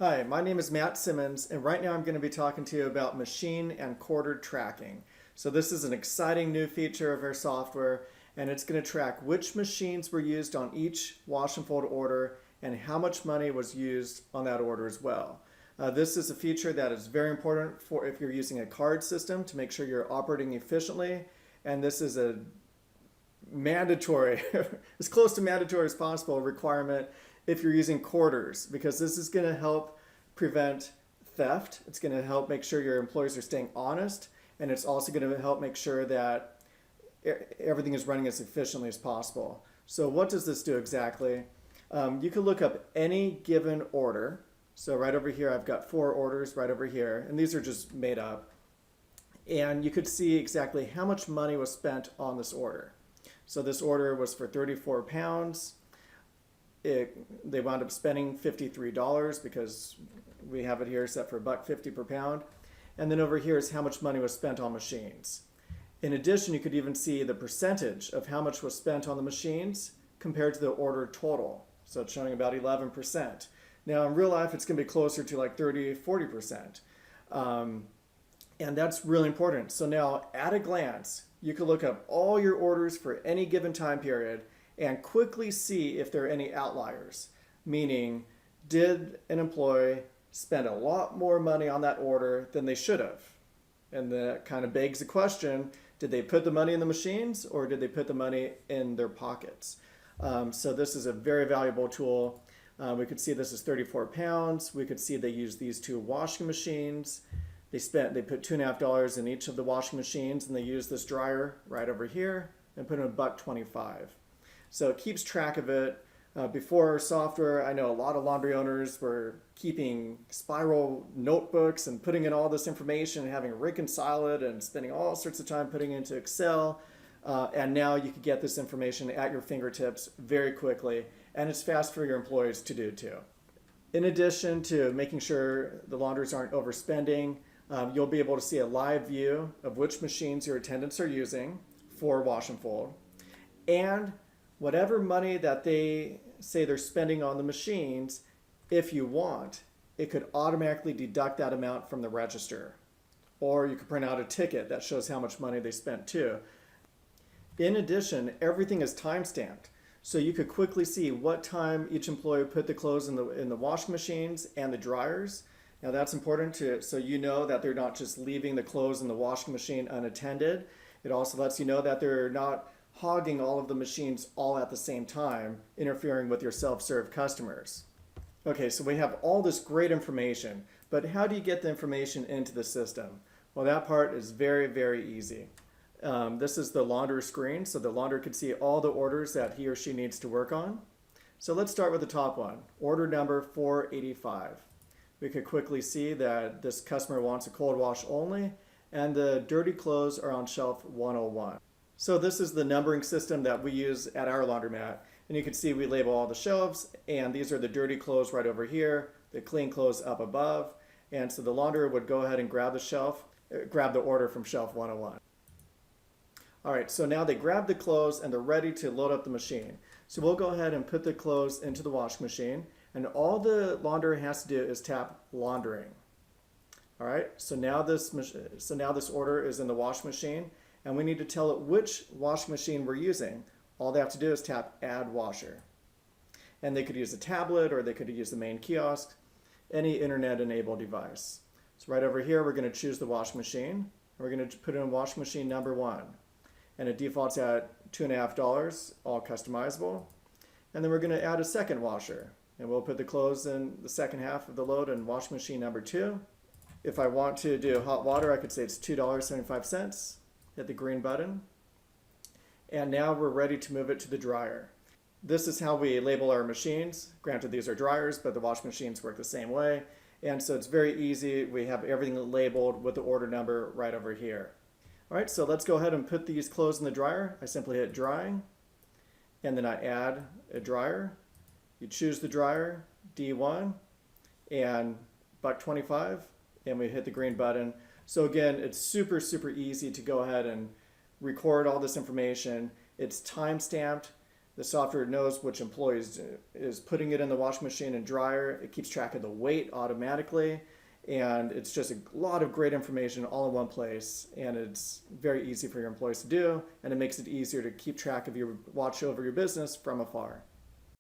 Hi, my name is Matt Simmons, and right now I'm going to be talking to you about machine and quarter tracking. So this is an exciting new feature of our software, and it's going to track which machines were used on each wash and fold order and how much money was used on that order as well. This is a feature that is very important for if you're using a card system to make sure you're operating efficiently, and this is a mandatory, as close to mandatory as possible requirement if you're using quarters, because this is going to help prevent theft. It's going to help make sure your employees are staying honest, and it's also going to help make sure that everything is running as efficiently as possible. So what does this do exactly? You can look up any given order. So right over here, I've got 4 orders right over here, and these are just made up. And you could see exactly how much money was spent on this order. So this order was for 34 pounds. They wound up spending $53 because we have it here set for $1.50 per pound. And then over here is how much money was spent on machines. In addition, you could even see the percentage of how much was spent on the machines compared to the order total. So it's showing about 11%. Now in real life, it's going to be closer to like 30-40%. And that's really important. So now at a glance, you can look up all your orders for any given time period and quickly see if there are any outliers. Meaning, did an employee spend a lot more money on that order than they should have? And that kind of begs the question, did they put the money in the machines or did they put the money in their pockets? So this is a very valuable tool. We could see this is 34 pounds. We could see they used these 2 washing machines. They put $2.50 in each of the washing machines, and they used this dryer right over here and put in $1.25. So it keeps track of it. Before our software, I know a lot of laundry owners were keeping spiral notebooks and putting in all this information and having to reconcile it and spending all sorts of time putting it into Excel. And now you can get this information at your fingertips very quickly, and it's fast for your employees to do too. In addition to making sure the laundries aren't overspending, you'll be able to see a live view of which machines your attendants are using for wash and fold. And whatever money that they say they're spending on the machines, if you want, it could automatically deduct that amount from the register. Or you could print out a ticket that shows how much money they spent too. In addition, everything is time-stamped. So you could quickly see what time each employee put the clothes in the washing machines and the dryers. Now that's important so you know that they're not just leaving the clothes in the washing machine unattended. It also lets you know that they're not hogging all of the machines all at the same time, interfering with your self-serve customers. Okay, so we have all this great information, but how do you get the information into the system? Well, that part is very, very easy. This is the launder screen, so the launder can see all the orders that he or she needs to work on. So let's start with the top one, order number 485. We could quickly see that this customer wants a cold wash only, and the dirty clothes are on shelf 101. So this is the numbering system that we use at our laundromat, and you can see we label all the shelves, and these are the dirty clothes right over here, the clean clothes up above, and so the launderer would go ahead and grab the order from shelf 101. All right, so now they grab the clothes and they're ready to load up the machine. So we'll go ahead and put the clothes into the washing machine, and all the launderer has to do is tap laundering. All right, so now this order is in the washing machine, and we need to tell it which washing machine we're using. All they have to do is tap add washer. And they could use a tablet or they could use the main kiosk, any internet enabled device. So right over here, we're going to choose the washing machine, and we're going to put in washing machine number 1. And it defaults at $2.50, all customizable. And then we're going to add a second washer. And we'll put the clothes in the second half of the load in washing machine number 2. If I want to do hot water, I could say it's $2.75. Hit the green button. And now we're ready to move it to the dryer. This is how we label our machines. Granted, these are dryers, but the washing machines work the same way. And so it's very easy. We have everything labeled with the order number right over here. All right, so let's go ahead and put these clothes in the dryer. I simply hit drying, and then I add a dryer. You choose the dryer, D1, and $1.25, and we hit the green button. So again, it's super, super easy to go ahead and record all this information. It's time-stamped. The software knows which employees is putting it in the washing machine and dryer. It keeps track of the weight automatically. And it's just a lot of great information all in one place. And it's very easy for your employees to do. And it makes it easier to keep track of watch over your business from afar.